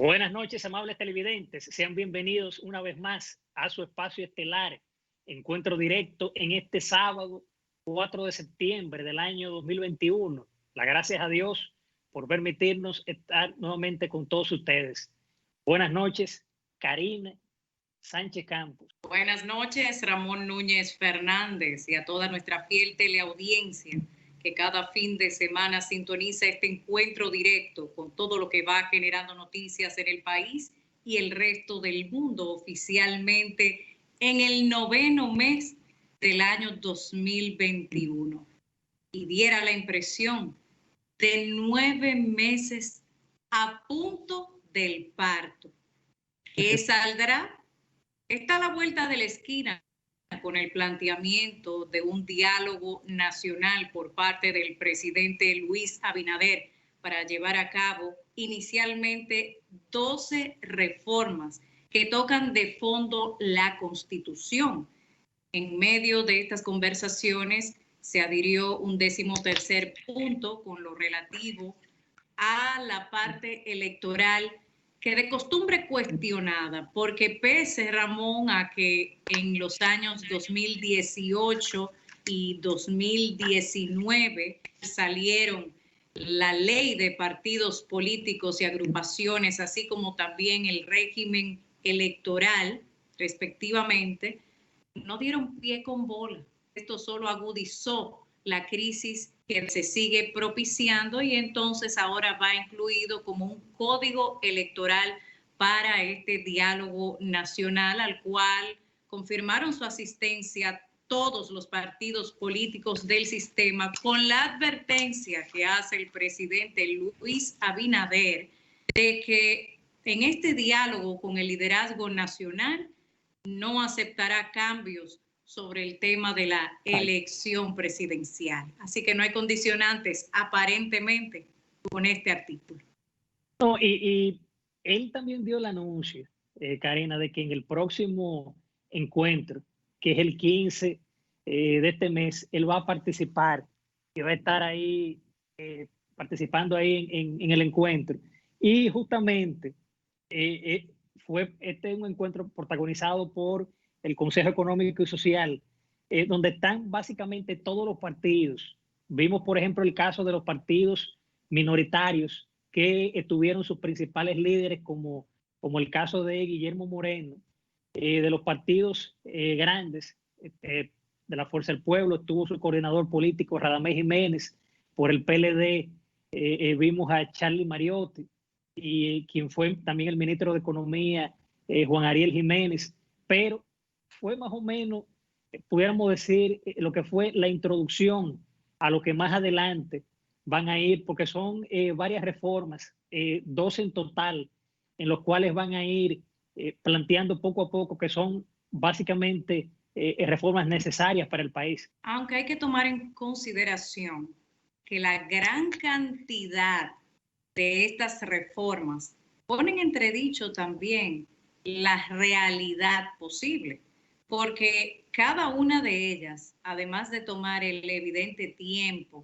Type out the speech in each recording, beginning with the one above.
Buenas noches, amables televidentes. Sean bienvenidos una vez más a su espacio estelar, Encuentro Directo, en este sábado 4 de septiembre del año 2021. Las gracias a Dios por permitirnos estar nuevamente con todos ustedes. Buenas noches, Karina Sánchez Campos. Buenas noches, Ramón Núñez Fernández, y a toda nuestra fiel teleaudiencia que cada fin de semana sintoniza este encuentro directo con todo lo que va generando noticias en el país y el resto del mundo, oficialmente en el 9º mes del año 2021. Y diera la impresión de 9 meses a punto del parto. ¿Qué saldrá? Está a la vuelta de la esquina con el planteamiento de un diálogo nacional por parte del presidente Luis Abinader para llevar a cabo inicialmente 12 reformas que tocan de fondo la Constitución. En medio de estas conversaciones se adhirió un 13º punto con lo relativo a la parte electoral, que de costumbre cuestionada, porque pese, Ramón, a que en los años 2018 y 2019 salieron la ley de partidos políticos y agrupaciones, así como también el régimen electoral, respectivamente, no dieron pie con bola. Esto solo agudizó la crisis que se sigue propiciando, y entonces ahora va incluido como un código electoral para este diálogo nacional, al cual confirmaron su asistencia todos los partidos políticos del sistema, con la advertencia que hace el presidente Luis Abinader de que en este diálogo con el liderazgo nacional no aceptará cambios sobre el tema de la elección presidencial. Así que no hay condicionantes, aparentemente, con este artículo. No, y él también dio el anuncio, Karina, de que en el próximo encuentro, que es el 15 de este mes, él va a participar, y va a estar ahí participando ahí en el encuentro. Y justamente este es un encuentro protagonizado por el Consejo Económico y Social, donde están básicamente todos los partidos. Vimos, por ejemplo, el caso de los partidos minoritarios que tuvieron sus principales líderes, como el caso de Guillermo Moreno, de los partidos grandes, de la Fuerza del Pueblo, estuvo su coordinador político, Radamés Jiménez. Por el PLD vimos a Charlie Mariotti, y quien fue también el ministro de Economía, Juan Ariel Jiménez. Pero fue más o menos, pudiéramos decir, lo que fue la introducción a lo que más adelante van a ir, porque son varias reformas, 12 en total, en los cuales van a ir planteando poco a poco, que son básicamente reformas necesarias para el país. Aunque hay que tomar en consideración que la gran cantidad de estas reformas ponen entredicho también la realidad posible, porque cada una de ellas, además de tomar el evidente tiempo,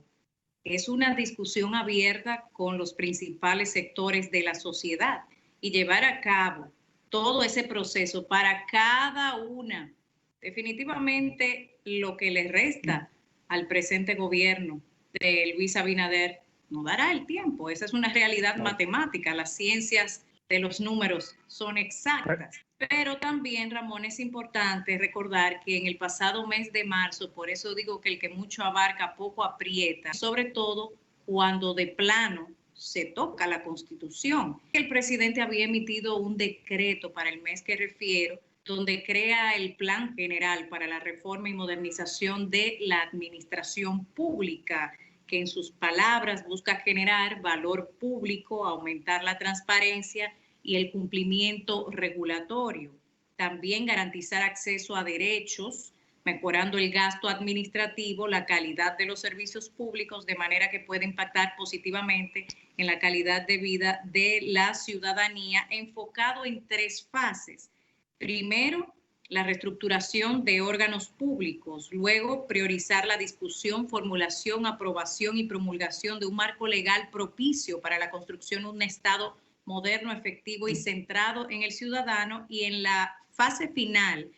es una discusión abierta con los principales sectores de la sociedad, y llevar a cabo todo ese proceso para cada una, definitivamente lo que le resta al presente gobierno de Luis Abinader no dará el tiempo. Esa es una realidad matemática. Las ciencias de los números son exactas. Pero también, Ramón, es importante recordar que en el pasado mes de marzo, por eso digo que el que mucho abarca poco aprieta, sobre todo cuando de plano se toca la Constitución. El presidente había emitido un decreto para el mes que refiero, donde crea el Plan General para la Reforma y Modernización de la Administración Pública, que en sus palabras busca generar valor público, aumentar la transparencia y el cumplimiento regulatorio. También garantizar acceso a derechos, mejorando el gasto administrativo, la calidad de los servicios públicos, de manera que pueda impactar positivamente en la calidad de vida de la ciudadanía, enfocado en 3 fases. Primero, la reestructuración de órganos públicos. Luego, priorizar la discusión, formulación, aprobación y promulgación de un marco legal propicio para la construcción de un Estado moderno, efectivo y centrado en el ciudadano, y en la fase final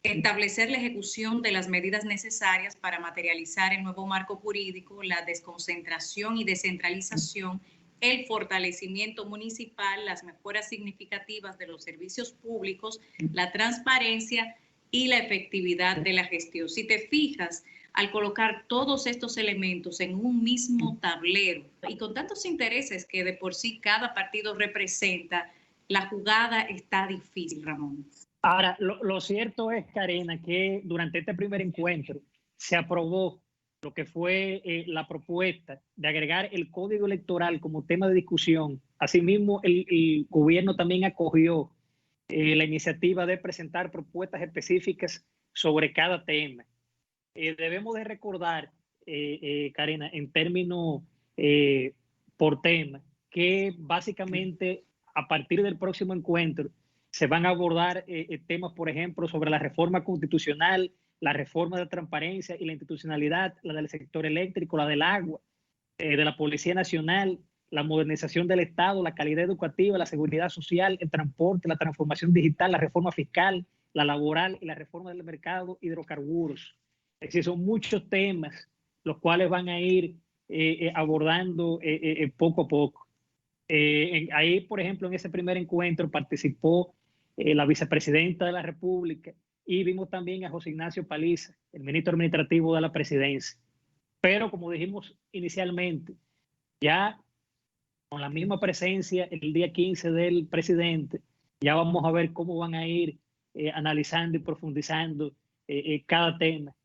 establecer la ejecución de las medidas necesarias para materializar el nuevo marco jurídico, la desconcentración y descentralización, el fortalecimiento municipal, las mejoras significativas de los servicios públicos, la transparencia y la efectividad de la gestión. Si te fijas, al colocar todos estos elementos en un mismo tablero y con tantos intereses que de por sí cada partido representa, la jugada está difícil, Ramón. Ahora, lo cierto es, Karina, que durante este primer encuentro se aprobó lo que fue la propuesta de agregar el código electoral como tema de discusión. Asimismo, el gobierno también acogió la iniciativa de presentar propuestas específicas sobre cada tema. Debemos de recordar, Karina, en términos por tema, que básicamente a partir del próximo encuentro se van a abordar temas, por ejemplo, sobre la reforma constitucional, la reforma de transparencia y la institucionalidad, la del sector eléctrico, la del agua, de la Policía Nacional, la modernización del Estado, la calidad educativa, la seguridad social, el transporte, la transformación digital, la reforma fiscal, la laboral y la reforma del mercado de hidrocarburos. Es decir, son muchos temas los cuales van a ir abordando poco a poco. Ahí, por ejemplo, en ese primer encuentro participó la vicepresidenta de la República y vimos también a José Ignacio Paliza, el ministro administrativo de la presidencia. Pero como dijimos inicialmente, ya con la misma presencia el día 15 del presidente, ya vamos a ver cómo van a ir analizando y profundizando cada tema.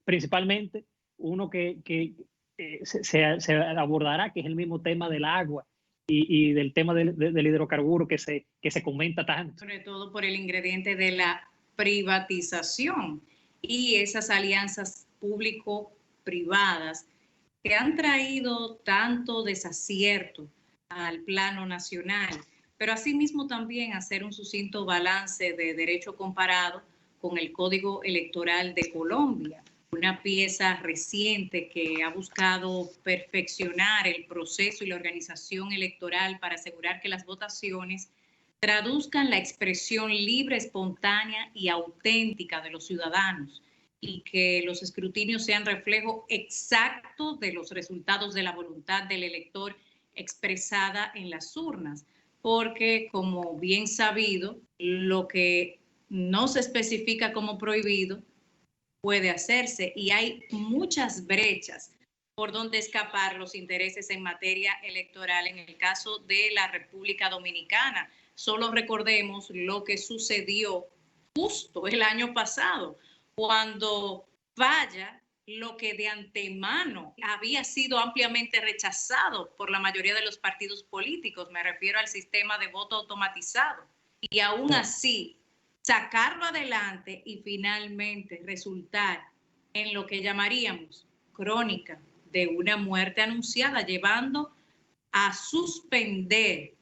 Principalmente uno que se abordará, que es el mismo tema del agua y del tema del hidrocarburo que se comenta tanto. Sobre todo por el ingrediente de la privatización y esas alianzas público-privadas que han traído tanto desacierto al plano nacional, pero asimismo también hacer un sucinto balance de derecho comparado con el Código Electoral de Colombia, una pieza reciente que ha buscado perfeccionar el proceso y la organización electoral para asegurar que las votaciones traduzcan la expresión libre, espontánea y auténtica de los ciudadanos y que los escrutinios sean reflejo exacto de los resultados de la voluntad del elector expresada en las urnas, porque como bien sabido, lo que no se especifica como prohibido puede hacerse y hay muchas brechas por donde escapar los intereses en materia electoral en el caso de la República Dominicana. Solo recordemos lo que sucedió justo el año pasado, cuando falla lo que de antemano había sido ampliamente rechazado por la mayoría de los partidos políticos. Me refiero al sistema de voto automatizado. Y aún así, sacarlo adelante y finalmente resultar en lo que llamaríamos crónica de una muerte anunciada, llevando a suspender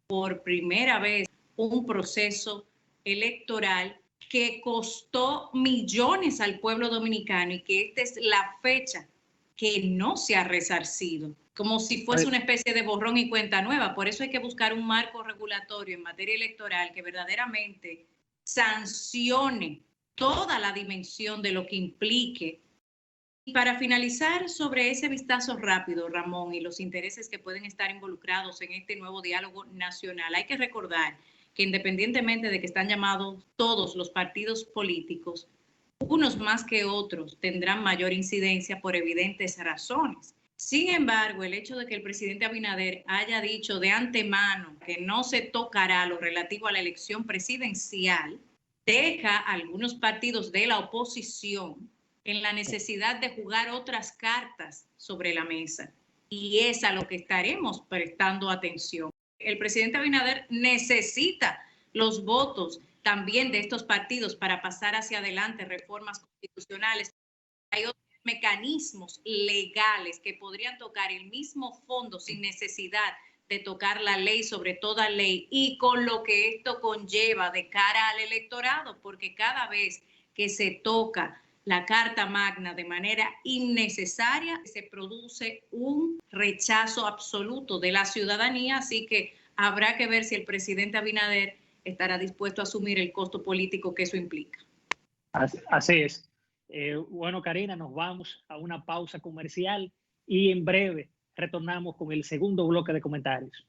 por primera vez un proceso electoral que costó millones al pueblo dominicano y que esta es la fecha que no se ha resarcido, como si fuese una especie de borrón y cuenta nueva. Por eso hay que buscar un marco regulatorio en materia electoral que verdaderamente sancione toda la dimensión de lo que implique. Y para finalizar sobre ese vistazo rápido, Ramón, y los intereses que pueden estar involucrados en este nuevo diálogo nacional, hay que recordar que independientemente de que están llamados todos los partidos políticos, unos más que otros tendrán mayor incidencia por evidentes razones. Sin embargo, el hecho de que el presidente Abinader haya dicho de antemano que no se tocará lo relativo a la elección presidencial, deja a algunos partidos de la oposición en la necesidad de jugar otras cartas sobre la mesa. Y es a lo que estaremos prestando atención. El presidente Abinader necesita los votos también de estos partidos para pasar hacia adelante reformas constitucionales. Hay otros mecanismos legales que podrían tocar el mismo fondo sin necesidad de tocar la ley sobre toda ley y con lo que esto conlleva de cara al electorado, porque cada vez que se toca la Carta Magna de manera innecesaria, se produce un rechazo absoluto de la ciudadanía, así que habrá que ver si el presidente Abinader estará dispuesto a asumir el costo político que eso implica. Así es. Bueno, Karina, nos vamos a una pausa comercial y en breve retornamos con el segundo bloque de comentarios.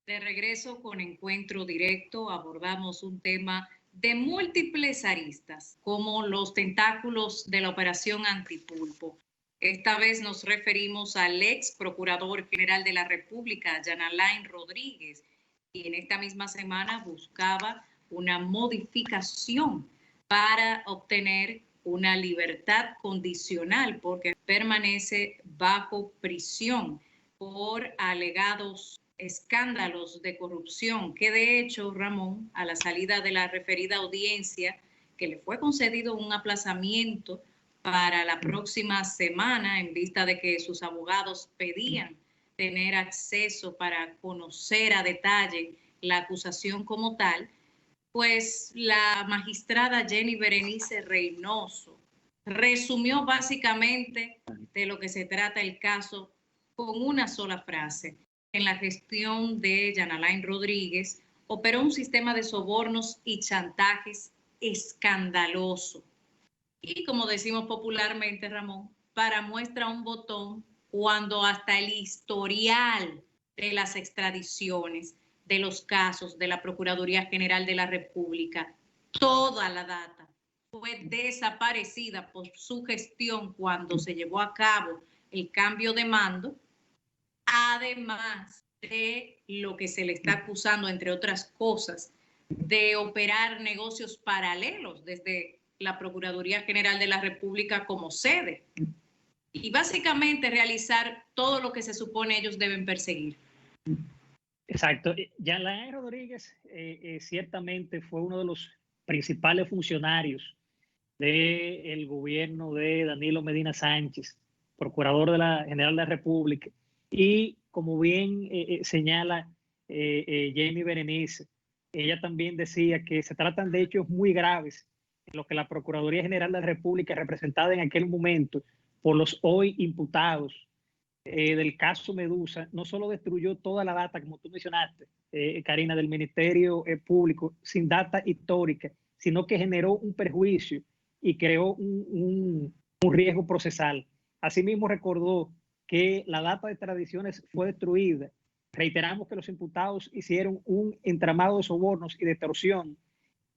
De regreso con Encuentro Directo, abordamos un tema de múltiples aristas, como los tentáculos de la operación Antipulpo. Esta vez nos referimos al ex Procurador General de la República, Jean Alain Rodríguez, quien esta misma semana buscaba una modificación para obtener una libertad condicional, porque permanece bajo prisión por alegados escándalos de corrupción, que de hecho, Ramón, a la salida de la referida audiencia, que le fue concedido un aplazamiento para la próxima semana en vista de que sus abogados pedían tener acceso para conocer a detalle la acusación como tal, pues la magistrada Jenny Berenice Reynoso resumió básicamente de lo que se trata el caso con una sola frase. En la gestión de Jean Alain Rodríguez operó un sistema de sobornos y chantajes escandaloso. Y como decimos popularmente, Ramón, para muestra un botón, cuando hasta el historial de las extradiciones, de los casos de la Procuraduría General de la República, toda la data fue desaparecida por su gestión cuando se llevó a cabo el cambio de mando, además de lo que se le está acusando, entre otras cosas, de operar negocios paralelos desde la Procuraduría General de la República como sede y básicamente realizar todo lo que se supone ellos deben perseguir. Exacto. Jean Alain Rodríguez ciertamente fue uno de los principales funcionarios del gobierno de Danilo Medina Sánchez, procurador de la General de la República. Y como bien señala Jenny Berenice, ella también decía que se tratan de hechos muy graves en lo que la Procuraduría General de la República, representada en aquel momento por los hoy imputados del caso Medusa, no solo destruyó toda la data, como tú mencionaste, Karina, del Ministerio Público, sin data histórica, sino que generó un perjuicio y creó un riesgo procesal. Asimismo, recordó que la data de extradiciones fue destruida. Reiteramos que los imputados hicieron un entramado de sobornos y de extorsión,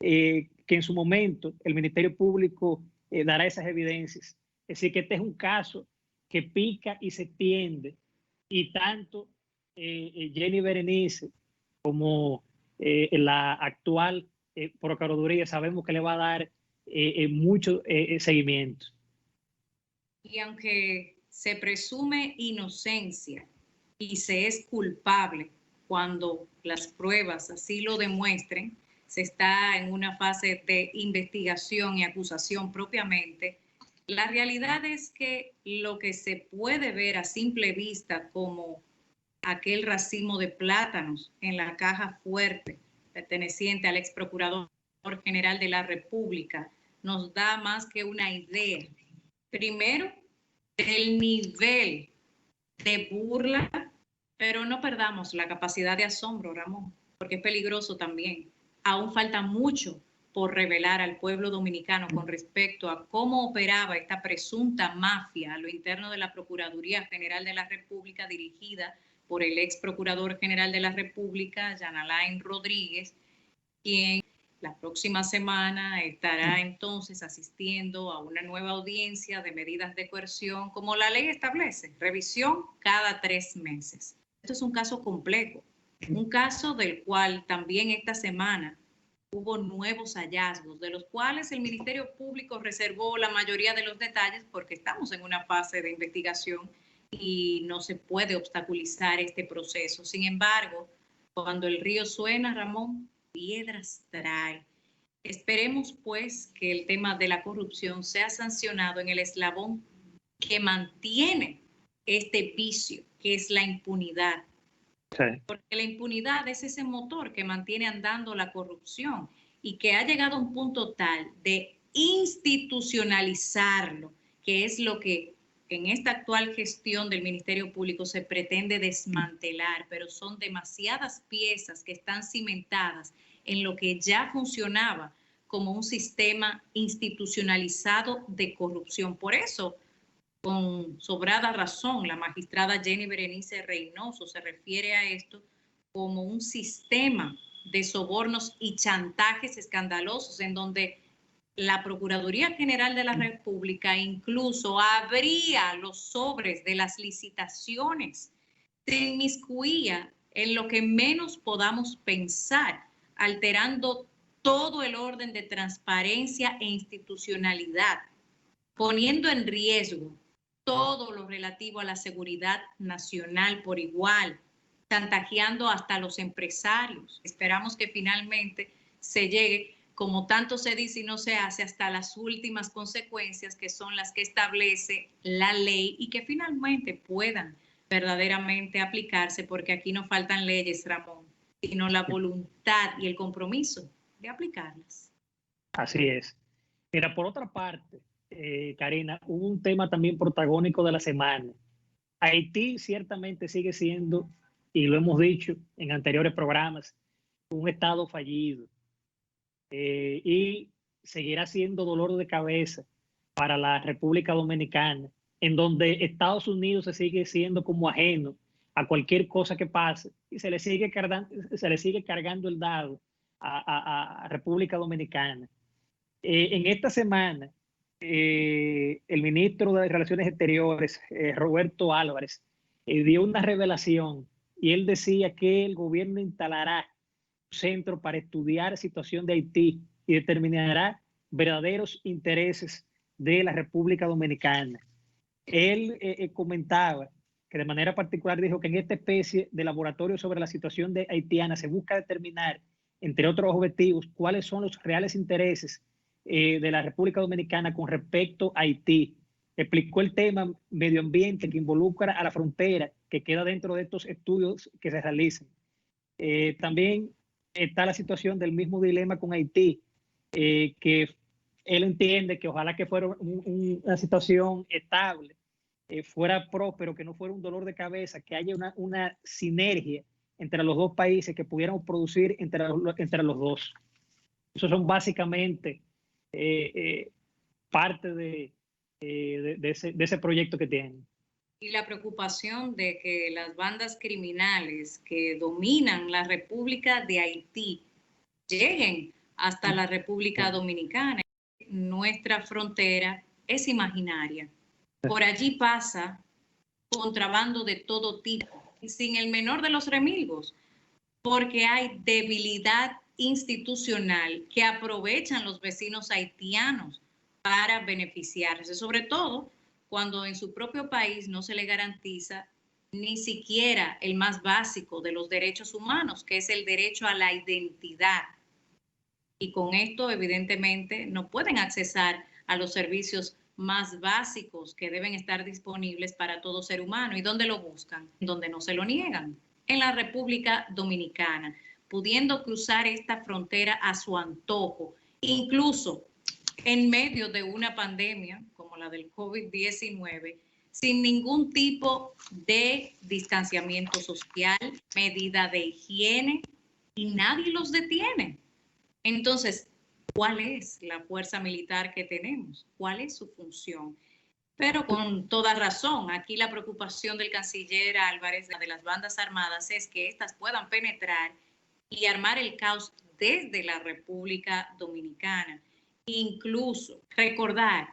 que en su momento el Ministerio Público dará esas evidencias. Es decir, que este es un caso que pica y se extiende, y tanto Jenny Berenice como la actual Procuraduría sabemos que le va a dar mucho seguimiento. Y aunque se presume inocencia y se es culpable cuando las pruebas así lo demuestren, se está en una fase de investigación y acusación propiamente. La realidad es que lo que se puede ver a simple vista como aquel racimo de plátanos en la caja fuerte perteneciente al ex procurador general de la República nos da más que una idea. Primero, del nivel de burla, pero no perdamos la capacidad de asombro, Ramón, porque es peligroso también. Aún falta mucho por revelar al pueblo dominicano con respecto a cómo operaba esta presunta mafia a lo interno de la Procuraduría General de la República, dirigida por el ex Procurador General de la República, Jean Alain Rodríguez, quien la próxima semana estará entonces asistiendo a una nueva audiencia de medidas de coerción, como la ley establece, revisión cada 3 meses. Esto es un caso complejo, un caso del cual también esta semana hubo nuevos hallazgos, de los cuales el Ministerio Público reservó la mayoría de los detalles porque estamos en una fase de investigación y no se puede obstaculizar este proceso. Sin embargo, cuando el río suena, Ramón, piedras trae. Esperemos pues que el tema de la corrupción sea sancionado en el eslabón que mantiene este vicio, que es la impunidad. Sí. Porque la impunidad es ese motor que mantiene andando la corrupción y que ha llegado a un punto tal de institucionalizarlo, que es lo que en esta actual gestión del Ministerio Público se pretende desmantelar, pero son demasiadas piezas que están cimentadas en lo que ya funcionaba como un sistema institucionalizado de corrupción. Por eso, con sobrada razón, la magistrada Jenny Berenice Reynoso se refiere a esto como un sistema de sobornos y chantajes escandalosos en donde la Procuraduría General de la República incluso abría los sobres de las licitaciones, se inmiscuía en lo que menos podamos pensar, alterando todo el orden de transparencia e institucionalidad, poniendo en riesgo todo lo relativo a la seguridad nacional por igual, chantajeando hasta a los empresarios. Esperamos que finalmente se llegue, como tanto se dice y no se hace, hasta las últimas consecuencias, que son las que establece la ley y que finalmente puedan verdaderamente aplicarse, porque aquí no faltan leyes, Ramón, sino la voluntad y el compromiso de aplicarlas. Así es. Mira, por otra parte, Karina, hubo un tema también protagónico de la semana. Haití ciertamente sigue siendo, y lo hemos dicho en anteriores programas, un estado fallido. Y seguirá siendo dolor de cabeza para la República Dominicana, en donde Estados Unidos se sigue siendo como ajeno a cualquier cosa que pase y se le sigue cargando el dado a República Dominicana. En esta semana, el ministro de Relaciones Exteriores, Roberto Álvarez, dio una revelación y él decía que el gobierno instalará centro para estudiar la situación de Haití y determinará verdaderos intereses de la República Dominicana. Él comentaba que de manera particular dijo que en esta especie de laboratorio sobre la situación de haitiana se busca determinar, entre otros objetivos, cuáles son los reales intereses de la República Dominicana con respecto a Haití. Explicó el tema medio ambiente que involucra a la frontera, que queda dentro de estos estudios que se realizan. También está la situación del mismo dilema con Haití, que él entiende que ojalá que fuera una situación estable, fuera próspero, que no fuera un dolor de cabeza, que haya una sinergia entre los dos países que pudiéramos producir entre los dos. Esos son básicamente parte de ese proyecto que tienen. Y la preocupación de que las bandas criminales que dominan la República de Haití lleguen hasta la República Dominicana. Nuestra frontera es imaginaria. Por allí pasa contrabando de todo tipo, sin el menor de los remilgos, porque hay debilidad institucional que aprovechan los vecinos haitianos para beneficiarse, sobre todo cuando en su propio país no se le garantiza ni siquiera el más básico de los derechos humanos, que es el derecho a la identidad. Y con esto, evidentemente, no pueden accesar a los servicios más básicos que deben estar disponibles para todo ser humano. ¿Y dónde lo buscan? Donde no se lo niegan, en la República Dominicana, pudiendo cruzar esta frontera a su antojo, incluso en medio de una pandemia como la del COVID-19, sin ningún tipo de distanciamiento social, medida de higiene, y nadie los detiene. Entonces, ¿cuál es la fuerza militar que tenemos? ¿Cuál es su función? Pero con toda razón, aquí la preocupación del canciller Álvarez de las bandas armadas es que éstas puedan penetrar y armar el caos desde la República Dominicana. Incluso recordar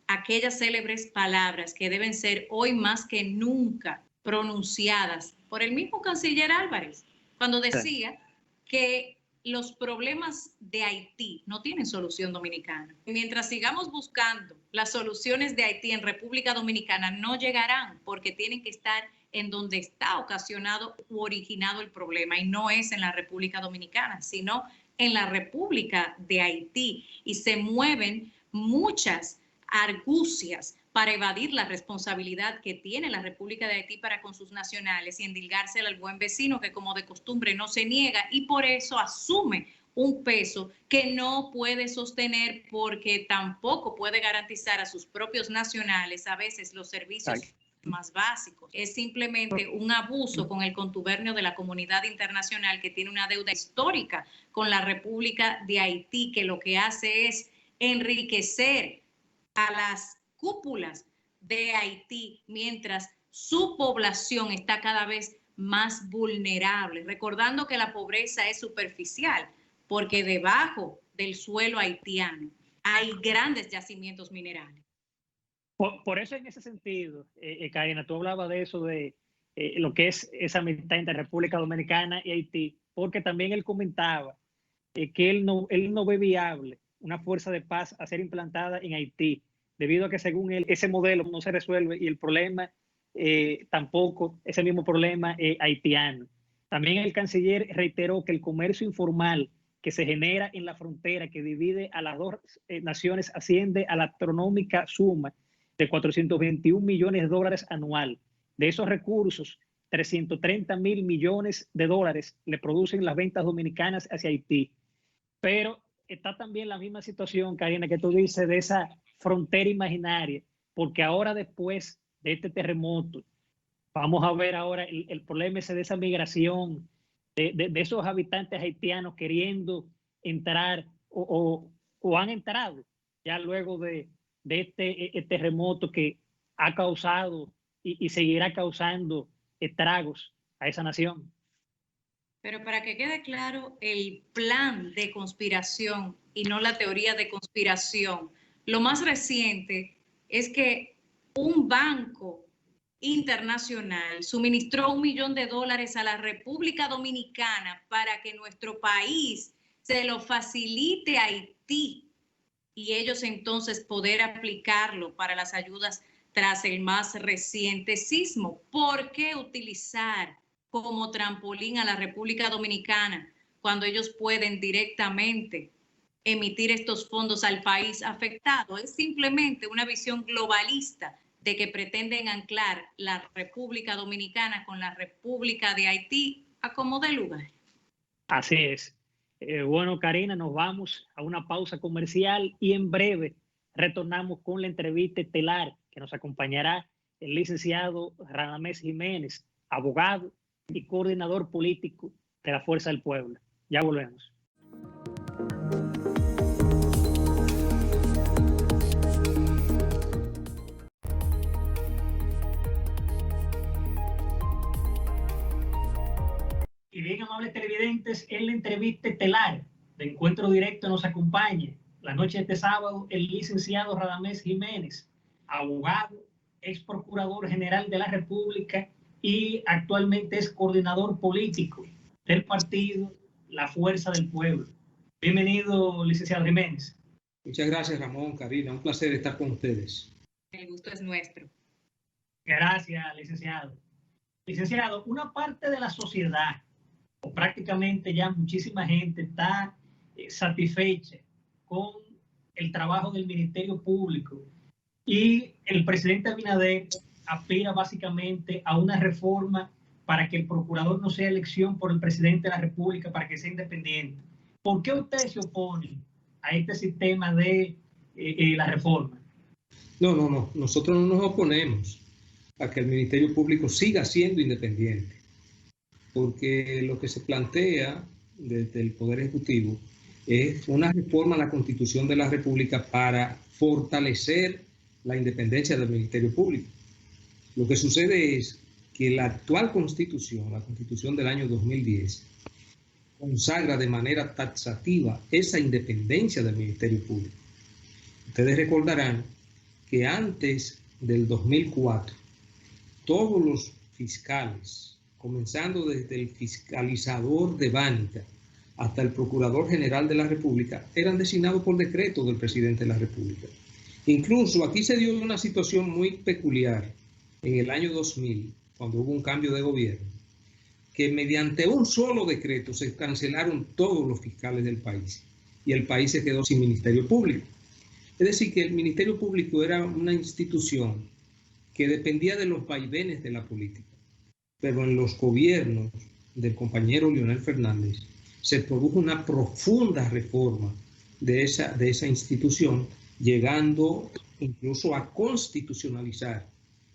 aquellas célebres palabras que deben ser hoy más que nunca pronunciadas por el mismo canciller Álvarez, cuando decía que los problemas de Haití no tienen solución dominicana. Mientras sigamos buscando las soluciones de Haití en República Dominicana, no llegarán, porque tienen que estar en donde está ocasionado u originado el problema, y no es en la República Dominicana, sino en la República de Haití, y se mueven muchas argucias para evadir la responsabilidad que tiene la República de Haití para con sus nacionales y endilgársela al buen vecino, que como de costumbre no se niega y por eso asume un peso que no puede sostener porque tampoco puede garantizar a sus propios nacionales a veces los servicios más básicos. Es simplemente un abuso con el contubernio de la comunidad internacional que tiene una deuda histórica con la República de Haití, que lo que hace es enriquecer a las cúpulas de Haití mientras su población está cada vez más vulnerable, recordando que la pobreza es superficial, porque debajo del suelo haitiano hay grandes yacimientos minerales. Por eso en ese sentido, Karina, tú hablabas de eso, de lo que es esa amistad entre República Dominicana y Haití, porque también él comentaba que él no ve viable una fuerza de paz a ser implantada en Haití, debido a que según él ese modelo no se resuelve y el problema tampoco, ese mismo problema haitiano. También el canciller reiteró que el comercio informal que se genera en la frontera que divide a las dos naciones asciende a la astronómica suma de 421 millones de dólares anual. De esos recursos, 330 mil millones de dólares le producen las ventas dominicanas hacia Haití. Pero está también la misma situación, Karina, que tú dices, de esa frontera imaginaria, porque ahora después de este terremoto, vamos a ver ahora el problema ese de esa migración, de esos habitantes haitianos queriendo entrar o han entrado ya luego de este terremoto que ha causado y seguirá causando estragos a esa nación. Pero para que quede claro el plan de conspiración y no la teoría de conspiración, lo más reciente es que un banco internacional suministró $1 millón a la República Dominicana para que nuestro país se lo facilite a Haití y ellos entonces poder aplicarlo para las ayudas tras el más reciente sismo. ¿Por qué utilizar como trampolín a la República Dominicana cuando ellos pueden directamente emitir estos fondos al país afectado? Es simplemente una visión globalista de que pretenden anclar la República Dominicana con la República de Haití a como dé lugar. Así es. Bueno, Karina, nos vamos a una pausa comercial y en breve retornamos con la entrevista estelar que nos acompañará el licenciado Radamés Jiménez, abogado y coordinador político de la Fuerza del Pueblo. Ya volvemos. Y bien, amables televidentes, en la entrevista estelar de Encuentro Directo nos acompaña la noche de este sábado el licenciado Radamés Jiménez, abogado, ex procurador general de la República y actualmente es coordinador político del partido La Fuerza del Pueblo. Bienvenido, licenciado Jiménez. Muchas gracias, Ramón, Karina. Un placer estar con ustedes. El gusto es nuestro. Gracias, licenciado. Licenciado, una parte de la sociedad, o prácticamente ya muchísima gente, está satisfecha con el trabajo del Ministerio Público y el presidente Abinader aspira básicamente a una reforma para que el procurador no sea elección por el presidente de la República, para que sea independiente. ¿Por qué usted se opone a este sistema de la reforma? No. Nosotros no nos oponemos a que el Ministerio Público siga siendo independiente, porque lo que se plantea desde el Poder Ejecutivo es una reforma a la Constitución de la República para fortalecer la independencia del Ministerio Público. Lo que sucede es que la actual Constitución, la Constitución del año 2010, consagra de manera taxativa esa independencia del Ministerio Público. Ustedes recordarán que antes del 2004, todos los fiscales, comenzando desde el fiscalizador de banca hasta el Procurador General de la República, eran designados por decreto del presidente de la República. Incluso aquí se dio una situación muy peculiar en el año 2000, cuando hubo un cambio de gobierno, que mediante un solo decreto se cancelaron todos los fiscales del país y el país se quedó sin Ministerio Público. Es decir, que el Ministerio Público era una institución que dependía de los vaivenes de la política. Pero en los gobiernos del compañero Leonel Fernández, se produjo una profunda reforma de esa institución, llegando incluso a constitucionalizar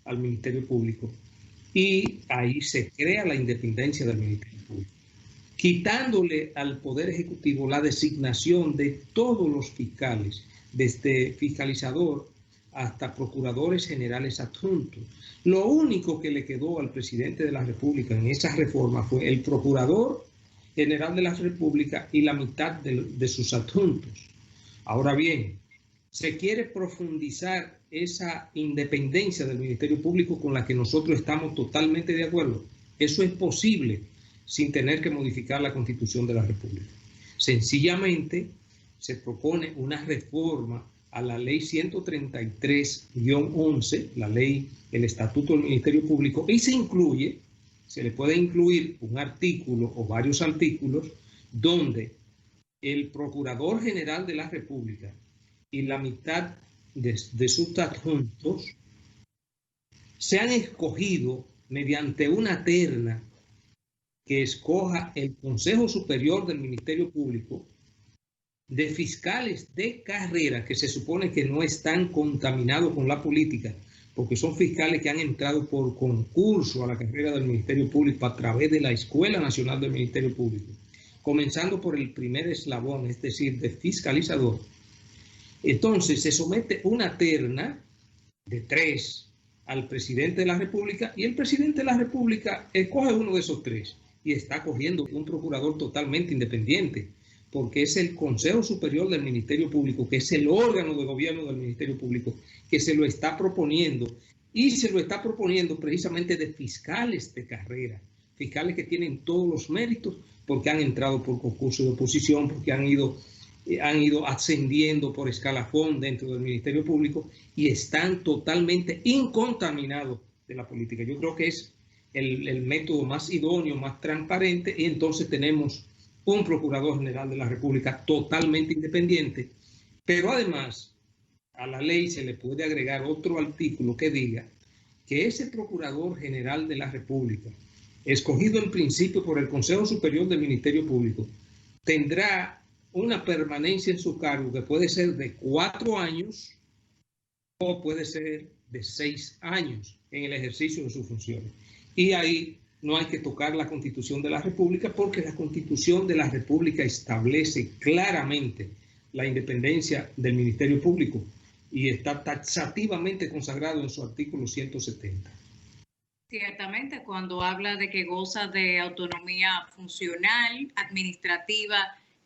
al Ministerio Público. Y ahí se crea la independencia del Ministerio Público, quitándole al Poder Ejecutivo la designación de todos los fiscales, desde fiscalizador hasta procuradores generales adjuntos. Lo único que le quedó al presidente de la República en esa reforma fue el procurador general de la República y la mitad de sus adjuntos. Ahora bien, se quiere profundizar esa independencia del Ministerio Público, con la que nosotros estamos totalmente de acuerdo. Eso es posible sin tener que modificar la Constitución de la República. Sencillamente se propone una reforma a la ley 133-11, la ley, el Estatuto del Ministerio Público, y se le puede incluir un artículo o varios artículos donde el Procurador General de la República y la mitad de sus adjuntos se han escogido mediante una terna que escoja el Consejo Superior del Ministerio Público, de fiscales de carrera que se supone que no están contaminados con la política, porque son fiscales que han entrado por concurso a la carrera del Ministerio Público a través de la Escuela Nacional del Ministerio Público, comenzando por el primer eslabón, es decir, de fiscalizador. Entonces se somete una terna de 3 al presidente de la República, y el presidente de la República escoge uno de esos 3 y está cogiendo un procurador totalmente independiente, porque es el Consejo Superior del Ministerio Público, que es el órgano de gobierno del Ministerio Público, que se lo está proponiendo, y se lo está proponiendo precisamente de fiscales de carrera, fiscales que tienen todos los méritos porque han entrado por concurso de oposición, porque han ido ascendiendo por escalafón dentro del Ministerio Público y están totalmente incontaminados de la política. Yo creo que es el método más idóneo, más transparente, y entonces tenemos un Procurador General de la República totalmente independiente, pero además a la ley se le puede agregar otro artículo que diga que ese Procurador General de la República, escogido en principio por el Consejo Superior del Ministerio Público, tendrá una permanencia en su cargo que puede ser de 4 años o puede ser de 6 años en el ejercicio de sus funciones. Y ahí no hay que tocar la Constitución de la República, porque la Constitución de la República establece claramente la independencia del Ministerio Público y está taxativamente consagrado en su artículo 170. Ciertamente, cuando habla de que goza de autonomía funcional, administrativa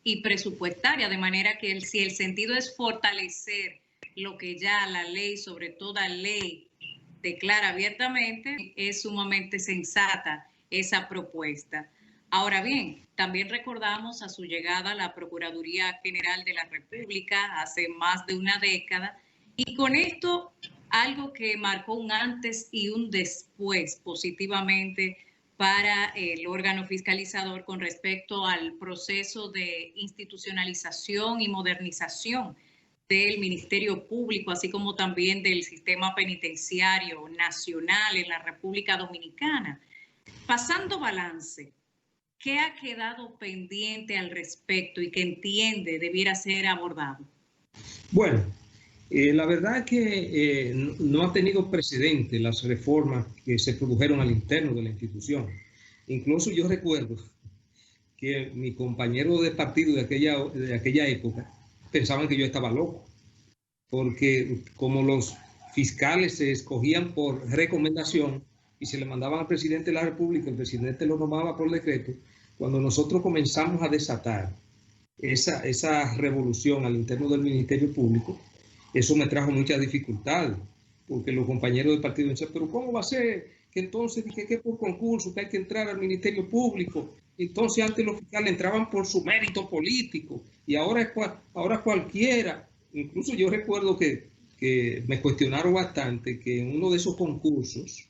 y presupuestaria, de manera que si el sentido es fortalecer lo que ya la ley, sobre toda ley, declara abiertamente, es sumamente sensata esa propuesta. Ahora bien, también recordamos a su llegada a la Procuraduría General de la República hace más de una década, y con esto algo que marcó un antes y un después positivamente para el órgano fiscalizador con respecto al proceso de institucionalización y modernización del Ministerio Público, así como también del sistema penitenciario nacional en la República Dominicana. Pasando balance, ¿qué ha quedado pendiente al respecto y que entiende debiera ser abordado? Bueno, la verdad es que no ha tenido precedente las reformas que se produjeron al interno de la institución. Incluso yo recuerdo que mi compañero de partido de aquella época pensaban que yo estaba loco, porque como los fiscales se escogían por recomendación y se le mandaban al presidente de la República, el presidente lo nombraba por decreto. Cuando nosotros comenzamos a desatar esa revolución al interno del Ministerio Público, eso me trajo muchas dificultades, porque los compañeros del partido decían, pero ¿cómo va a ser que entonces que por concurso que hay que entrar al Ministerio Público? Entonces antes los fiscales entraban por su mérito político y ahora cualquiera. Incluso yo recuerdo que me cuestionaron bastante que en uno de esos concursos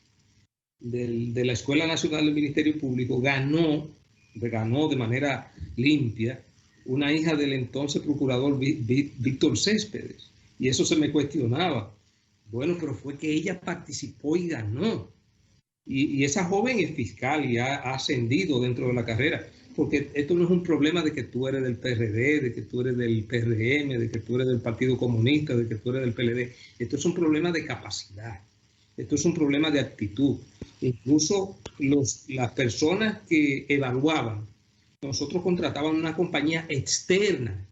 de la Escuela Nacional del Ministerio Público ganó de manera limpia una hija del entonces procurador Víctor Céspedes, y eso se me cuestionaba. Bueno, pero fue que ella participó y ganó, y esa joven es fiscal y ha ascendido dentro de la carrera. porque esto no es un problema de que tú eres del PRD, de que tú eres del PRM, de que tú eres del Partido Comunista, de que tú eres del PLD. Esto es un problema de capacidad. Esto es un problema de actitud. Incluso las personas que evaluaban, nosotros contratábamos una compañía externa,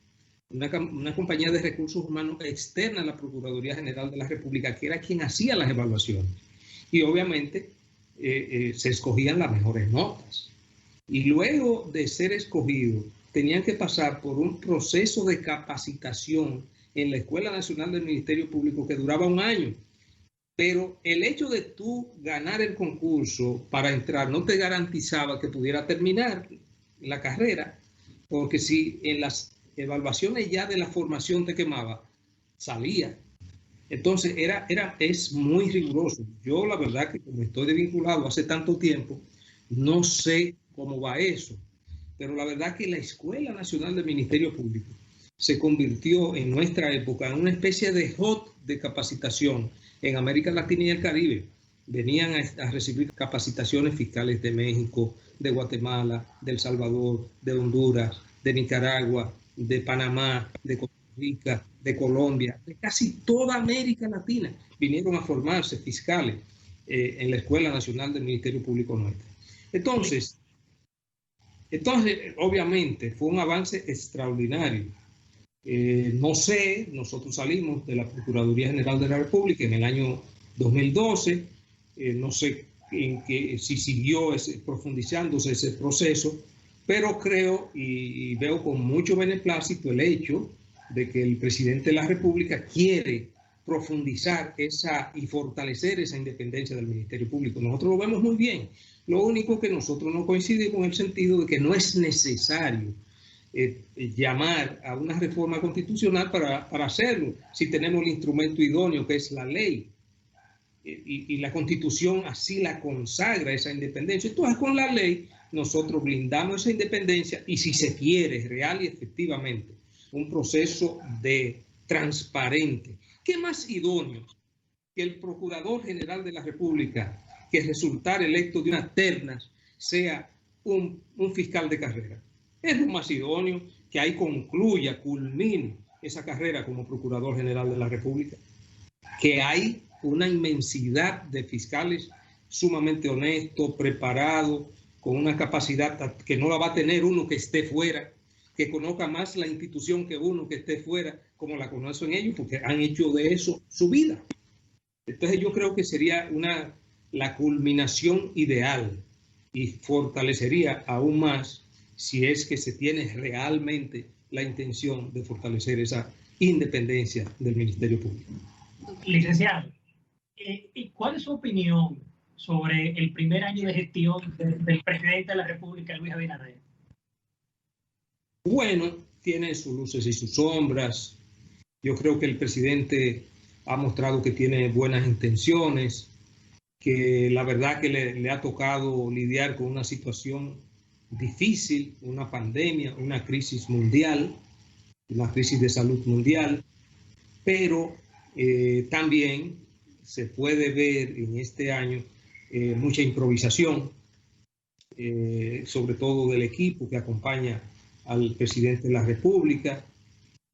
una compañía de recursos humanos externa a la Procuraduría General de la República, que era quien hacía las evaluaciones. Y obviamente se escogían las mejores notas. Y luego de ser escogidos, tenían que pasar por un proceso de capacitación en la Escuela Nacional del Ministerio Público que duraba un año. Pero el hecho de tú ganar el concurso para entrar no te garantizaba que pudiera terminar la carrera, porque si en las evaluaciones ya de la formación te quemaba, salía. Entonces es muy riguroso. Yo la verdad que como estoy desvinculado hace tanto tiempo, no sé cómo va eso, pero la verdad que la Escuela Nacional del Ministerio Público se convirtió en nuestra época en una especie de hub de capacitación en América Latina y el Caribe. Venían a recibir capacitaciones fiscales de México, de Guatemala, de El Salvador, de Honduras, de Nicaragua, de Panamá, de Costa Rica, de Colombia, de casi toda América Latina. Vinieron a formarse fiscales en la Escuela Nacional del Ministerio Público nuestra. Entonces, obviamente, fue un avance extraordinario. No sé, nosotros salimos de la Procuraduría General de la República en el año 2012, no sé si siguió profundizándose ese proceso, pero creo y veo con mucho beneplácito el hecho de que el presidente de la República quiere profundizar y fortalecer esa independencia del Ministerio Público. Nosotros lo vemos muy bien. Lo único que nosotros no coincidimos en el sentido de que no es necesario llamar a una reforma constitucional para hacerlo, si tenemos el instrumento idóneo que es la ley. Y la Constitución así la consagra, esa independencia. Entonces, con la ley nosotros blindamos esa independencia y si se quiere real y efectivamente un proceso de transparente, ¿qué más idóneo que el Procurador General de la República, que resultar electo de unas ternas, sea un fiscal de carrera? Es lo más idóneo que ahí culmine esa carrera como Procurador General de la República. Que hay una inmensidad de fiscales sumamente honestos, preparados, con una capacidad que no la va a tener uno que esté fuera, que conozca más la institución que uno que esté fuera, como la conocen ellos, porque han hecho de eso su vida. Entonces yo creo que sería la culminación ideal y fortalecería aún más si es que se tiene realmente la intención de fortalecer esa independencia del Ministerio Público. Licenciado, ¿cuál es su opinión sobre el primer año de gestión del presidente de la República, Luis Abinader? Bueno, tiene sus luces y sus sombras. Yo creo que el presidente ha mostrado que tiene buenas intenciones, que la verdad que le ha tocado lidiar con una situación difícil, una pandemia, una crisis mundial, una crisis de salud mundial, pero también se puede ver en este año mucha improvisación, sobre todo del equipo que acompaña al presidente de la República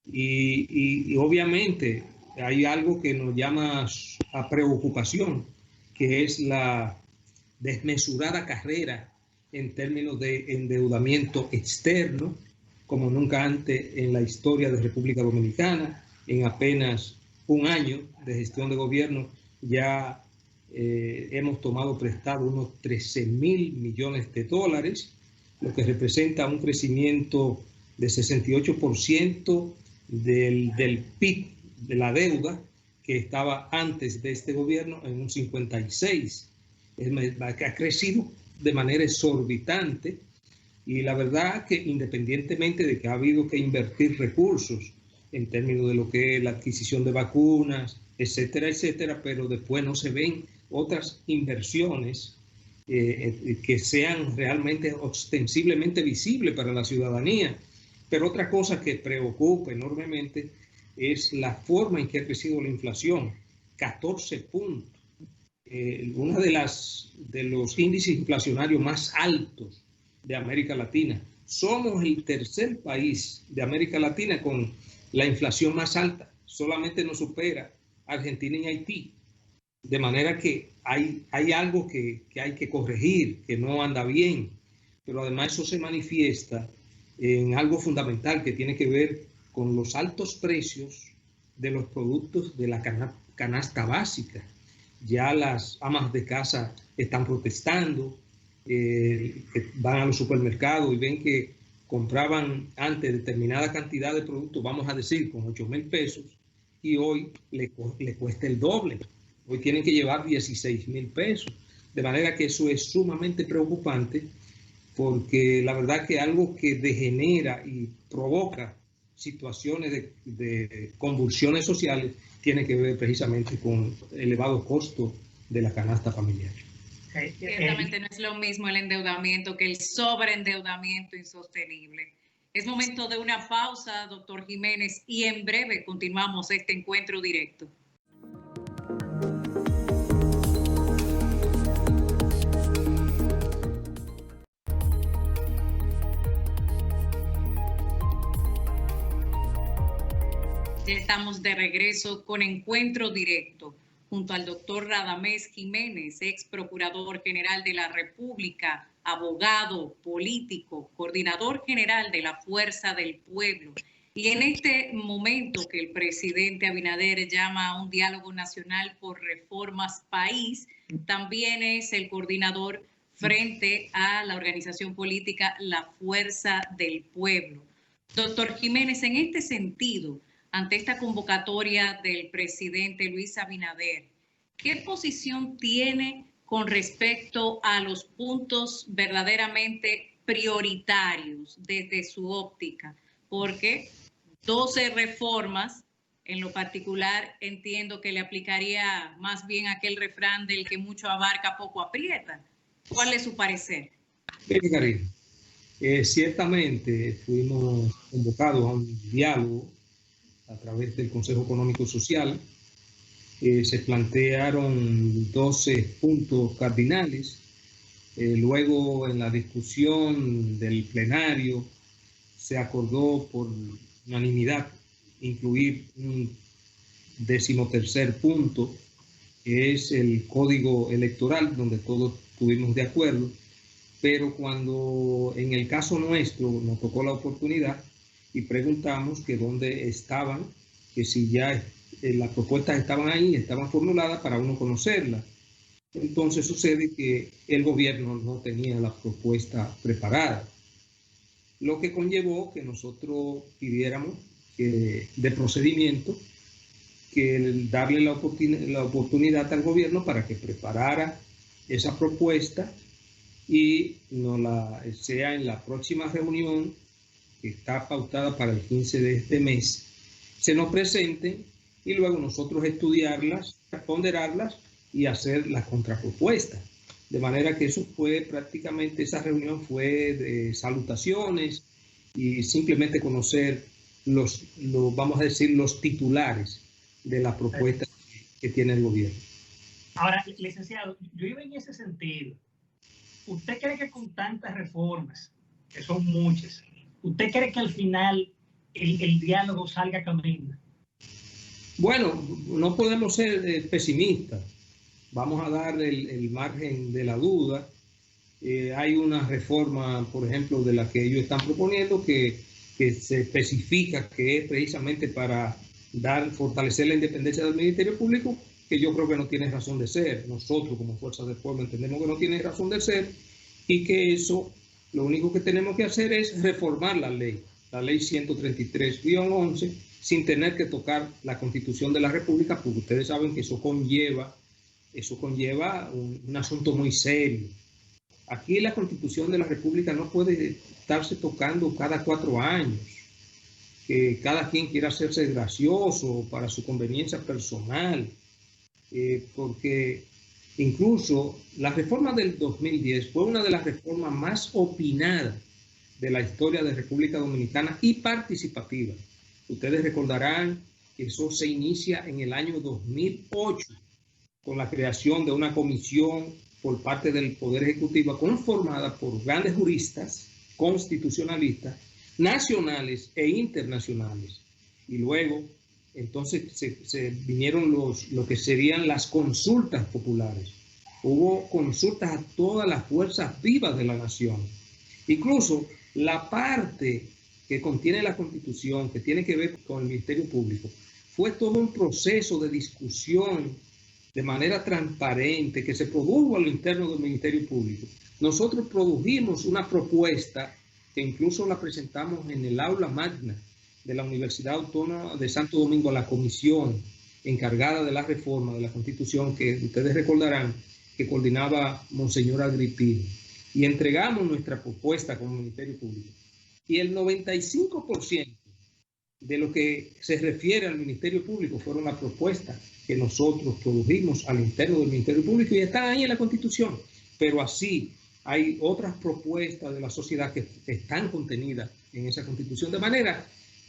y obviamente hay algo que nos llama a preocupación, que es la desmesurada carrera en términos de endeudamiento externo, como nunca antes en la historia de República Dominicana. En apenas un año de gestión de gobierno ya hemos tomado prestado unos 13.000 millones de dólares, lo que representa un crecimiento de 68% del PIB, de la deuda, que estaba antes de este gobierno en un 56%. Que ha crecido de manera exorbitante y la verdad que independientemente de que ha habido que invertir recursos en términos de lo que es la adquisición de vacunas, etcétera, etcétera, pero después no se ven otras inversiones que sean realmente ostensiblemente visibles para la ciudadanía. Pero otra cosa que preocupa enormemente es la forma en que ha crecido la inflación, 14 puntos. Uno de los índices inflacionarios más altos de América Latina, Somos el tercer país de América Latina con la inflación más alta. Solamente nos supera Argentina y Haití. De manera que hay algo que hay que corregir, que no anda bien. Pero además eso se manifiesta en algo fundamental que tiene que ver con los altos precios de los productos de la canasta básica. Ya las amas de casa están protestando, van a los supermercados y ven que compraban antes determinada cantidad de productos, vamos a decir, con 8,000 pesos, y hoy le cuesta el doble. Hoy tienen que llevar 16,000 pesos. De manera que eso es sumamente preocupante, porque la verdad que algo que degenera y provoca situaciones de convulsiones sociales tiene que ver precisamente con elevado costo de la canasta familiar. Ciertamente no es lo mismo el endeudamiento que el sobreendeudamiento insostenible. Es momento de una pausa, doctor Jiménez, y en breve continuamos este encuentro directo. Ya estamos de regreso con Encuentro Directo junto al doctor Radamés Jiménez, ex procurador general de la República, abogado, político, coordinador general de la Fuerza del Pueblo. Y en este momento que el presidente Abinader llama a un diálogo nacional por reformas país, también es el coordinador frente a la organización política La Fuerza del Pueblo. Doctor Jiménez, en este sentido, ante esta convocatoria del presidente Luis Abinader, ¿qué posición tiene con respecto a los puntos verdaderamente prioritarios desde su óptica? Porque 12 reformas, en lo particular, entiendo que le aplicaría más bien aquel refrán del que mucho abarca, poco aprieta. ¿Cuál es su parecer? Bien, Karina. Ciertamente fuimos convocados a un diálogo a través del Consejo Económico y Social. Se plantearon 12 puntos cardinales. Luego, en la discusión del plenario, se acordó por unanimidad incluir un 13º punto, que es el Código Electoral, donde todos estuvimos de acuerdo. Pero cuando en el caso nuestro nos tocó la oportunidad y preguntamos que dónde estaban, que si ya las propuestas estaban ahí, estaban formuladas para uno conocerlas. Entonces sucede que el gobierno no tenía la propuesta preparada, lo que conllevó que nosotros pidiéramos de procedimiento que darle la oportunidad al gobierno para que preparara esa propuesta y sea en la próxima reunión, que está pautada para el 15 de este mes, se nos presenten y luego nosotros estudiarlas, ponderarlas y hacer las contrapropuestas. De manera que eso fue prácticamente, esa reunión fue de salutaciones y simplemente conocer vamos a decir, los titulares de la propuesta que tiene el gobierno. Ahora, licenciado, yo iba en ese sentido. ¿Usted cree que con tantas reformas, que son muchas, usted cree que al final el diálogo salga camino? Bueno, no podemos ser pesimistas. Vamos a dar el margen de la duda. Hay una reforma, por ejemplo, de la que ellos están proponiendo que se especifica que es precisamente para fortalecer la independencia del Ministerio Público, que yo creo que no tiene razón de ser. Nosotros como Fuerza del Pueblo entendemos que no tiene razón de ser y que eso, lo único que tenemos que hacer es reformar la ley 133-11, sin tener que tocar la Constitución de la República, porque ustedes saben que eso conlleva un asunto muy serio. Aquí la Constitución de la República no puede estarse tocando cada 4 años, que cada quien quiera hacerse gracioso para su conveniencia personal, porque incluso la reforma del 2010 fue una de las reformas más opinadas de la historia de República Dominicana y participativa. Ustedes recordarán que eso se inicia en el año 2008 con la creación de una comisión por parte del Poder Ejecutivo conformada por grandes juristas constitucionalistas nacionales e internacionales. Y luego, entonces, se vinieron lo que serían las consultas populares. Hubo consultas a todas las fuerzas vivas de la nación. Incluso la parte que contiene la Constitución, que tiene que ver con el Ministerio Público, fue todo un proceso de discusión de manera transparente que se produjo a lo interno del Ministerio Público. Nosotros produjimos una propuesta que incluso la presentamos en el aula magna de la Universidad Autónoma de Santo Domingo, a la comisión encargada de la reforma de la Constitución, que ustedes recordarán que coordinaba Monseñor Agripino, y entregamos nuestra propuesta como Ministerio Público. Y el 95% de lo que se refiere al Ministerio Público fueron las propuestas que nosotros produjimos al interno del Ministerio Público y están ahí en la Constitución. Pero así hay otras propuestas de la sociedad que están contenidas en esa Constitución, de manera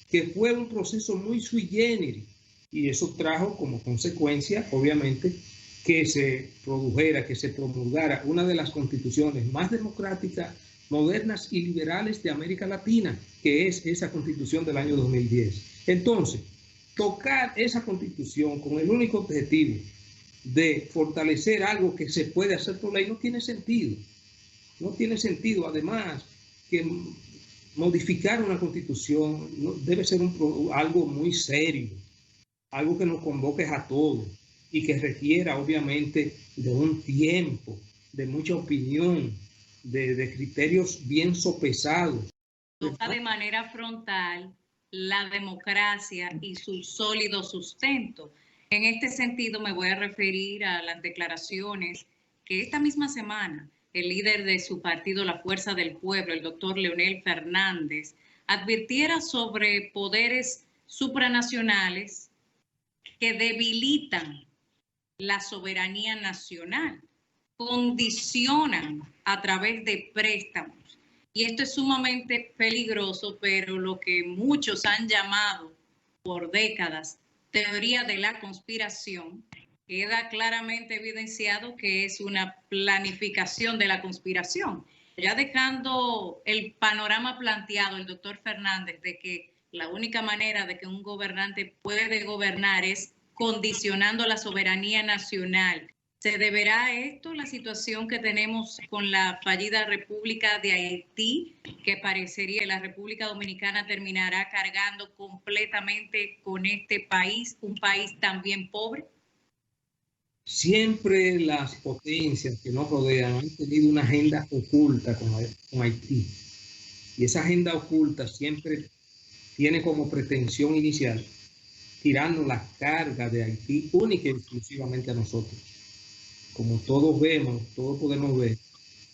que fue un proceso muy sui generis, y eso trajo como consecuencia, obviamente, que se produjera, que se promulgara una de las constituciones más democráticas, modernas y liberales de América Latina, que es esa Constitución del año 2010. Entonces, tocar esa Constitución con el único objetivo de fortalecer algo que se puede hacer por ley no tiene sentido. No tiene sentido. Además, que modificar una Constitución debe ser algo muy serio, algo que nos convoque a todos y que requiera, obviamente, de un tiempo, de mucha opinión, de criterios bien sopesados. Toca de manera frontal la democracia y su sólido sustento. En este sentido, me voy a referir a las declaraciones que esta misma semana el líder de su partido, la Fuerza del Pueblo, el doctor Leonel Fernández, advirtiera sobre poderes supranacionales que debilitan la soberanía nacional, condicionan a través de préstamos. Y esto es sumamente peligroso, pero lo que muchos han llamado por décadas teoría de la conspiración, queda claramente evidenciado que es una planificación de la conspiración. Ya dejando el panorama planteado, el doctor Fernández, de que la única manera de que un gobernante puede gobernar es condicionando la soberanía nacional. ¿Se deberá a esto la situación que tenemos con la fallida República de Haití, que parecería que la República Dominicana terminará cargando completamente con este país, un país también pobre? Siempre las potencias que nos rodean han tenido una agenda oculta con Haití. Y esa agenda oculta siempre tiene como pretensión inicial tirarnos la carga de Haití única y exclusivamente a nosotros. Como todos vemos, todos podemos ver,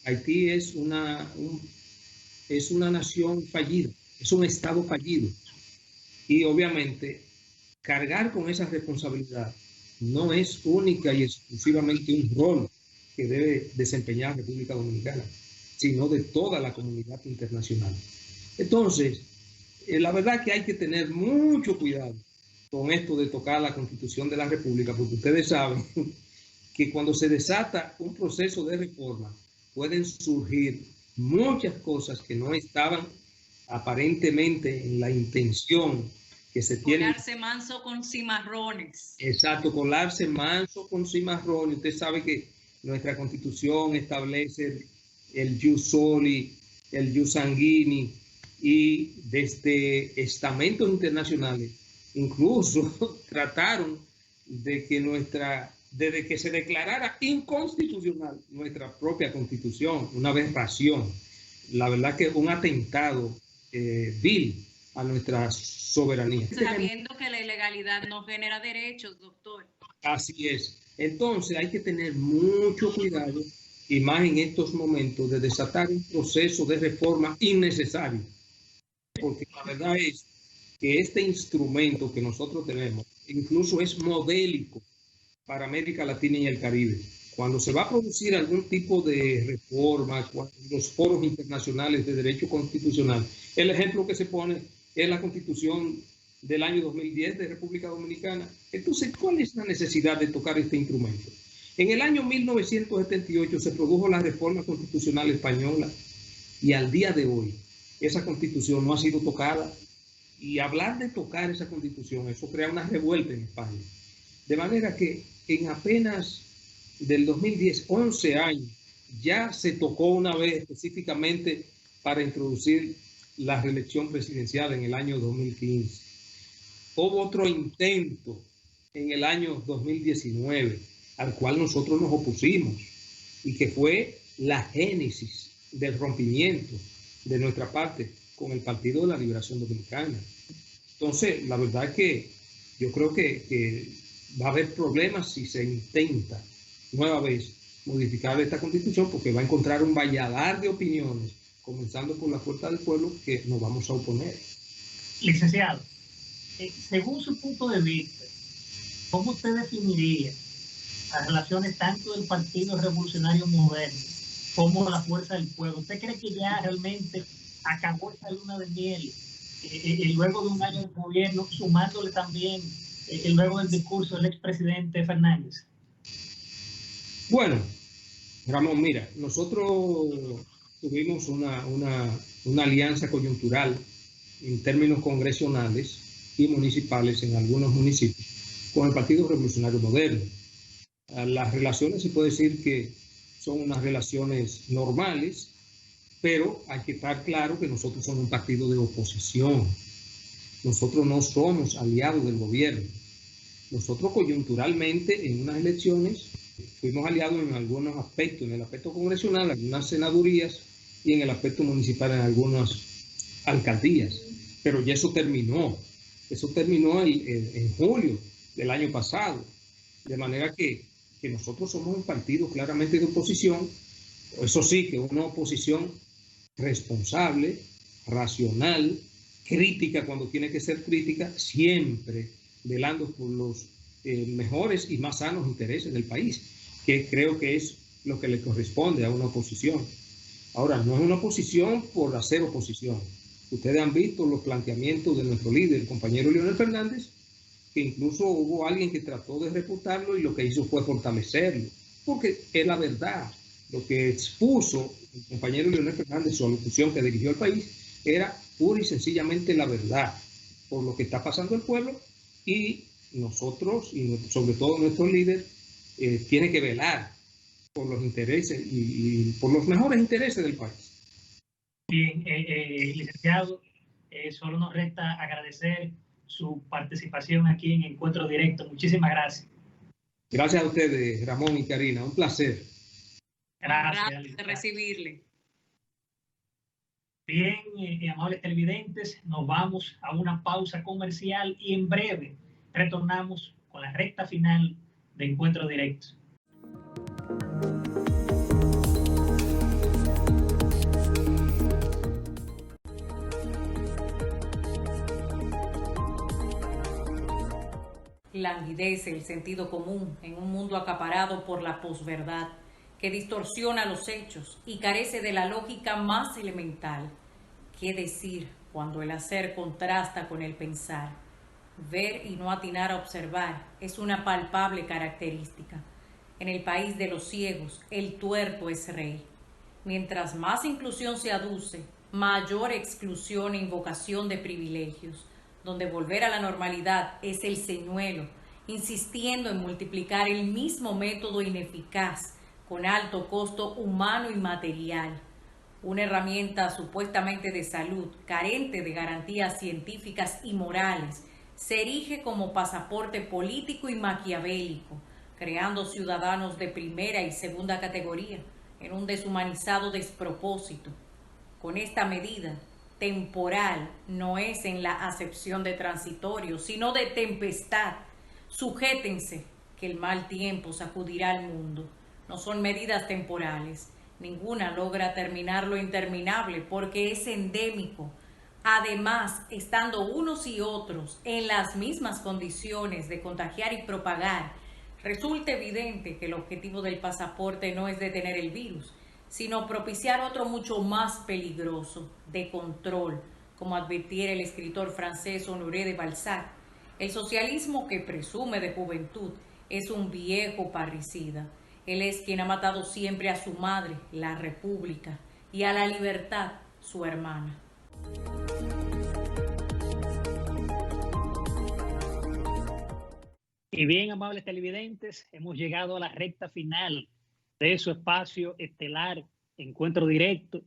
Haití es una nación fallida, es un estado fallido. Y obviamente cargar con esa responsabilidad no es única y exclusivamente un rol que debe desempeñar República Dominicana, sino de toda la comunidad internacional. Entonces, la verdad que hay que tener mucho cuidado con esto de tocar la Constitución de la República, porque ustedes saben que cuando se desata un proceso de reforma pueden surgir muchas cosas que no estaban aparentemente en la intención que se tiene. Colarse manso con cimarrones. Exacto, colarse manso con cimarrones. Usted sabe que nuestra Constitución establece el jus soli, el jus sanguini, y desde estamentos internacionales incluso trataron de que desde que se declarara inconstitucional nuestra propia Constitución, una aberración, la verdad que un atentado vil a nuestra soberanía. Sabiendo que la ilegalidad no genera derechos, doctor. Así es. Entonces hay que tener mucho cuidado, y más en estos momentos, de desatar un proceso de reforma innecesario. Porque la verdad es que este instrumento que nosotros tenemos incluso es modélico para América Latina y el Caribe. Cuando se va a producir algún tipo de reforma, los foros internacionales de derecho constitucional, el ejemplo que se pone es la Constitución del año 2010 de República Dominicana. Entonces, ¿cuál es la necesidad de tocar este instrumento? En el año 1978 se produjo la reforma constitucional española, Y al día de hoy, esa constitución no ha sido tocada. Y hablar de tocar esa constitución, eso crea una revuelta en España. De manera que en apenas del 2010, 11 años, ya se tocó una vez específicamente para introducir la reelección presidencial en el año 2015. Hubo otro intento en el año 2019, al cual nosotros nos opusimos, y que fue la génesis del rompimiento de nuestra parte con el Partido de la Liberación Dominicana. Entonces, la verdad es que yo creo que va a haber problemas si se intenta nueva vez modificar esta constitución, porque va a encontrar un valladar de opiniones, comenzando por la Fuerza del Pueblo, que nos vamos a oponer. Licenciado, según su punto de vista, ¿cómo usted definiría las relaciones tanto del Partido Revolucionario Moderno como la Fuerza del Pueblo? ¿Usted cree que ya realmente acabó esta luna de miel luego de un año de gobierno, sumándole también luego del discurso del expresidente Fernández? Bueno, Ramón, mira, nosotros tuvimos una alianza coyuntural en términos congresionales y municipales en algunos municipios con el Partido Revolucionario Moderno. Las relaciones se puede decir que son unas relaciones normales, pero hay que estar claro que nosotros somos un partido de oposición. Nosotros no somos aliados del gobierno. Nosotros coyunturalmente en unas elecciones fuimos aliados en algunos aspectos, en el aspecto congresional, en algunas senadurías y en el aspecto municipal en algunas alcaldías. Pero ya eso terminó. Eso terminó en julio del año pasado. De manera que nosotros somos un partido claramente de oposición. Eso sí, que una oposición responsable, racional, crítica cuando tiene que ser crítica, siempre velando por los mejores y más sanos intereses del país, que creo que es lo que le corresponde a una oposición. Ahora, no es una oposición por hacer oposición. Ustedes han visto los planteamientos de nuestro líder, el compañero Leonel Fernández, que incluso hubo alguien que trató de refutarlo y lo que hizo fue fortalecerlo, porque es la verdad. Lo que expuso el compañero Leonel Fernández, su alocución que dirigió al país, era pura y sencillamente la verdad por lo que está pasando el pueblo, y nosotros, y sobre todo nuestro líder, tiene que velar por los intereses y por los mejores intereses del país. Bien, licenciado, solo nos resta agradecer su participación aquí en Encuentro Directo. Muchísimas gracias. Gracias a ustedes, Ramón y Karina. Un placer. Gracias de recibirle. Bien, amables televidentes, nos vamos a una pausa comercial y en breve retornamos con la recta final de Encuentro Directo. Languidece el sentido común en un mundo acaparado por la posverdad, que distorsiona los hechos y carece de la lógica más elemental. ¿Qué decir cuando el hacer contrasta con el pensar? Ver y no atinar a observar es una palpable característica. En el país de los ciegos, el tuerto es rey. Mientras más inclusión se aduce, mayor exclusión e invocación de privilegios, donde volver a la normalidad es el señuelo, insistiendo en multiplicar el mismo método ineficaz, con alto costo humano y material. Una herramienta supuestamente de salud, carente de garantías científicas y morales, se erige como pasaporte político y maquiavélico, creando ciudadanos de primera y segunda categoría en un deshumanizado despropósito. Con esta medida, temporal no es en la acepción de transitorio, sino de tempestad. Sujétense, que el mal tiempo sacudirá al mundo. No son medidas temporales. Ninguna logra terminar lo interminable porque es endémico. Además, estando unos y otros en las mismas condiciones de contagiar y propagar, resulta evidente que el objetivo del pasaporte no es detener el virus, sino propiciar otro mucho más peligroso, de control, como advirtiera el escritor francés Honoré de Balzac. El socialismo que presume de juventud es un viejo parricida. Él es quien ha matado siempre a su madre, la República, y a la libertad, su hermana. Y bien, amables televidentes, hemos llegado a la recta final de su espacio estelar, Encuentro Directo.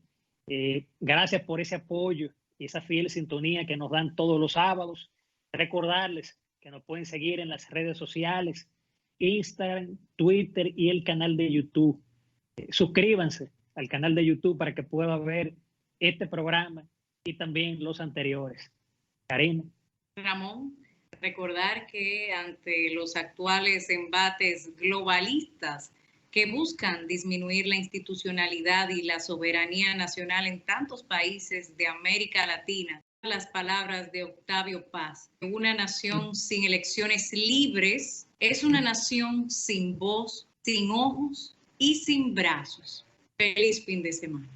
Gracias por ese apoyo y esa fiel sintonía que nos dan todos los sábados. Recordarles que nos pueden seguir en las redes sociales, Instagram, Twitter y el canal de YouTube. Suscríbanse al canal de YouTube para que puedan ver este programa y también los anteriores. Karina. Ramón, recordar que ante los actuales embates globalistas que buscan disminuir la institucionalidad y la soberanía nacional en tantos países de América Latina, las palabras de Octavio Paz: una nación sin elecciones libres es una nación sin voz, sin ojos y sin brazos. Feliz fin de semana.